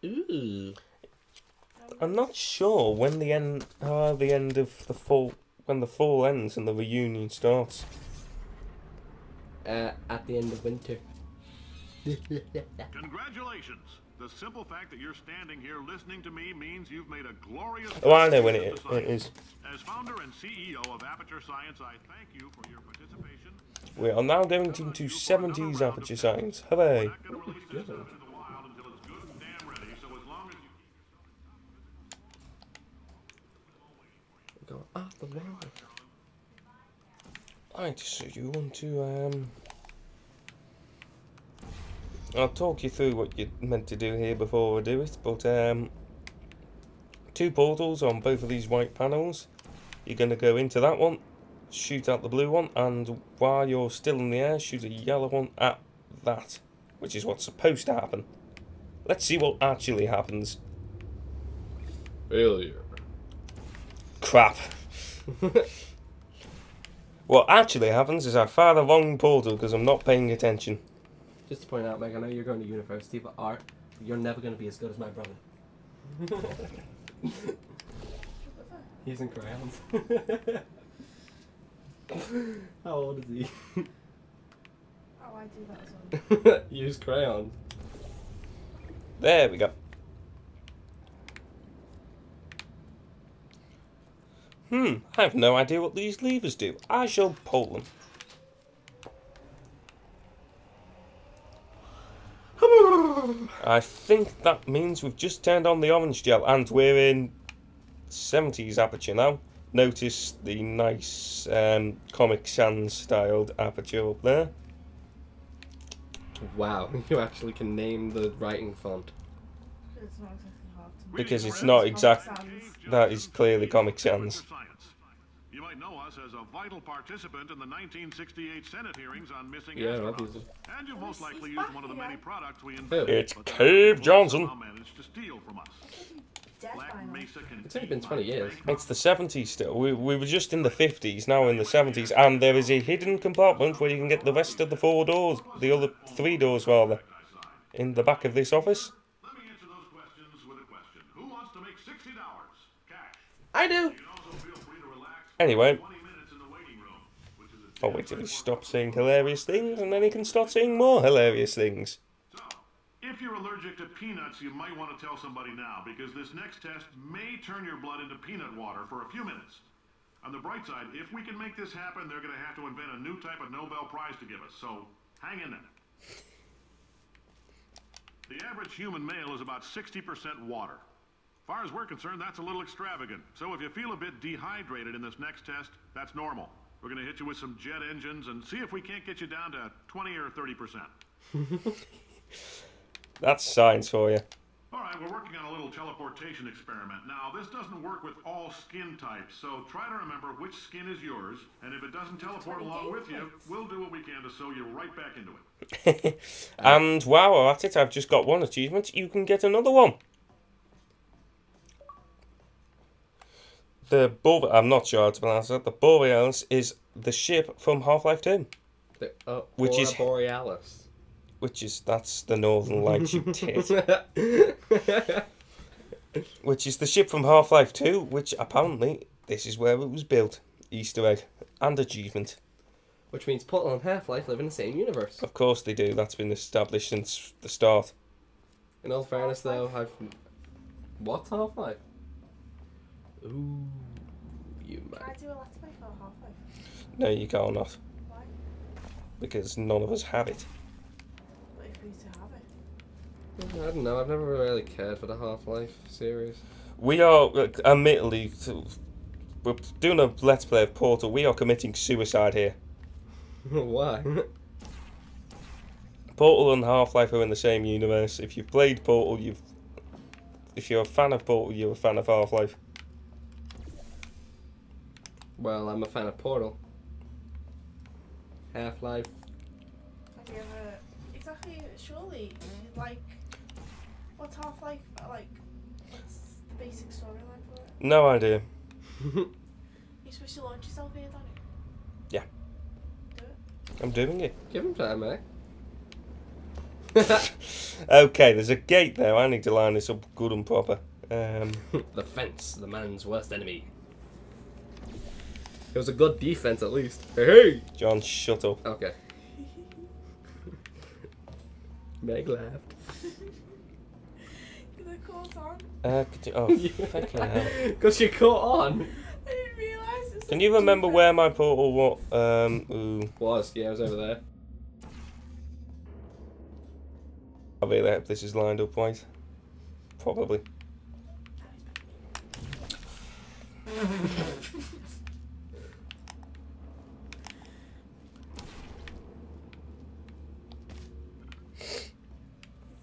Ooh. I'm not sure when the end of the fall, when the fall ends and the reunion starts. At the end of winter. Congratulations! The simple fact that you're standing here listening to me means you've made a glorious. Oh, I know when it is. As founder and CEO of Aperture Science, I thank you for your participation. We are now going into 70s Aperture Science. Hooray! We're not going to release this stuff into the wild until it's good and damn ready. So as long as you Go off the wall. Right, so you want to I'll talk you through what you're meant to do here before I do it, but two portals on both of these white panels. You're going to go into that one, shoot out the blue one, and while you're still in the air, shoot a yellow one at that, which is what's supposed to happen. Let's see what actually happens. Failure. Crap. What actually happens is I fire the wrong portal because I'm not paying attention. Just to point out, Meg, I know you're going to university for art. You're never going to be as good as my brother. He's in crayons. How old is he? Oh, I do that as well. Use crayons. There we go. I have no idea what these levers do. I shall pull them. I think that means we've just turned on the orange gel and we're in 70s Aperture now. Notice the nice Comic Sans styled aperture up there. Wow, you actually can name the writing font. It's not exactly hard to Because it's not exact. That is clearly Comic Sans. You might know us as a vital participant in the 1968 Senate hearings on missing Yeah, astronauts. obviously. And you've most likely used one of the many products we Who? invented. It's but that Cave people Johnson. somehow managed to steal from us. dead by Black now. Mesa can It's only been 20 years. It's the 70s still. We were just in the 50s, now in the 70s, and there is a hidden compartment where you can get the rest of the four doors, the other three doors rather, in the back of this office. Let me answer those questions with a question. Who wants to make $60 cash? I do! You can also feel free to relax for Anyway, 20 minutes in the waiting room, which is a I'll wait till he stops saying hilarious things, and then he can start saying more hilarious things. So, if you're allergic to peanuts, you might want to tell somebody now, because this next test may turn your blood into peanut water for a few minutes. On the bright side, if we can make this happen, they're going to have to invent a new type of Nobel Prize to give us, so hang in there. The average human male is about 60% water. As far as we're concerned, that's a little extravagant. So if you feel a bit dehydrated in this next test, that's normal. We're going to hit you with some jet engines and see if we can't get you down to 20 or 30%. That's science for you. All right, we're working on a little teleportation experiment. Now, this doesn't work with all skin types, so try to remember which skin is yours, and if it doesn't teleport along with you, we'll do what we can to sew you right back into it. And wow, at it, I've just got one achievement. You can get another one. I'm not sure how to pronounce it. The Borealis is the ship from Half-Life 2. Which is- Borealis. That's the Northern Lights, you tit. Which is the ship from Half-Life 2, which apparently, this is where it was built. Easter egg. And achievement. Which means Portal and Half-Life live in the same universe. Of course they do. That's been established since the start. In all fairness, though, what's Half-Life? Ooh, you Can I man. do a let's play for Half-Life? No, you can't not. Why? Because none of us have it. What if we used to have it? I don't know, I've never really cared for the Half-Life series. We are, admittedly, we're doing a Let's Play of Portal. We are committing suicide here. Why? Portal and Half-Life are in the same universe. If you've played Portal, if you're a fan of Portal, you're a fan of Half-Life. Well, I'm a fan of Portal. Half-Life. Have you ever... Exactly, surely, like... What's Half-Life, like... What's the basic storyline for it? No idea. You're supposed to launch yourself here, Danny? Yeah. Do it. I'm doing it. Give him time, eh? Okay, there's a gate there. I need to line this up good and proper. The fence, the man's worst enemy. It was a good defense at least. Hey! John, shut up. Okay. Meg laughed. Is it caught on? Fucking hell. Because you caught on. I didn't realise it was Can you remember where my portal was? Yeah, it was over there. I really hope this is lined up right. Probably.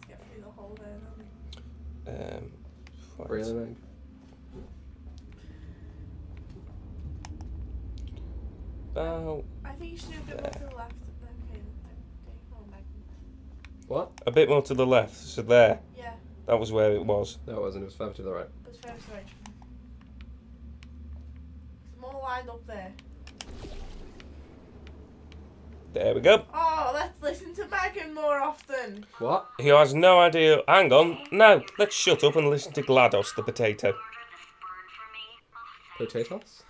Get through the hole there, don't we? Right. Really, Meg? I think you should do a bit more to the left. Okay, oh, Meg. What? A bit more to the left, so there. Yeah, That was where it was. No, it wasn't. It was further to the right. it's very strange. It's more lined up there. There we go. Oh, let's listen to Megan more often. What? He has no idea. Hang on. No, let's shut up and listen to GLaDOS, the potato. Potatoes?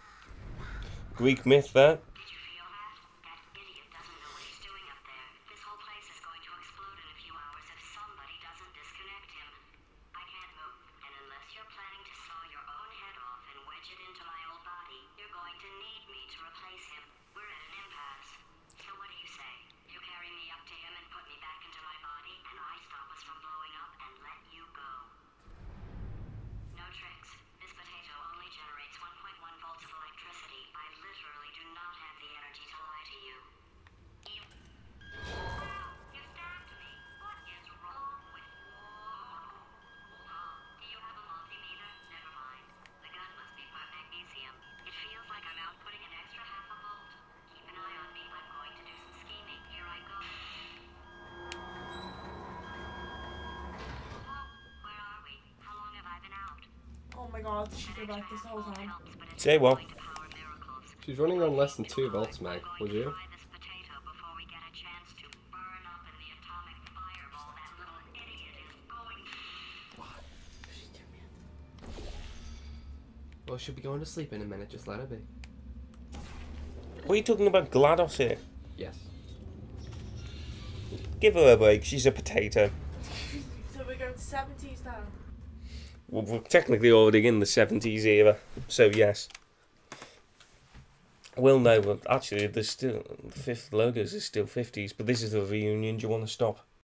Greek myth there. Did you feel that? That idiot doesn't know what he's doing up there. This whole place is going to explode in a few hours if somebody doesn't disconnect him. I can't move, and unless you're planning to saw your own head off and wedge it into my old body, you're going to need me to replace him. We're at an impasse. So what do you say? You carry me up to him and put me back into my body, and I stop us from blowing up and let you go. No tricks. This potato only generates 1.1 volts of electricity. I literally do not have the energy to lie to you. You stabbed me. What is wrong with you? Do you have a multimeter? Never mind. The gun must be for magnesium. It feels like I'm outputting an extra half a volt. Keep an eye on me. I'm going to do some scheming. Here I go. Oh, where are we? How long have I been out? Oh my god, she did like this the whole time. Say what? She's running on less than 2 volts, Meg. Would you? Well, she'll be going to sleep in a minute. Just let her be. What are you talking about GLaDOS here? Yes. Give her a break. She's a potato. So we're going to 70s now. Well, we're technically already in the 70s era, so yes. Well, no, actually, there's still the fifth logos is still 50s, but this is a reunion. Do you want to stop?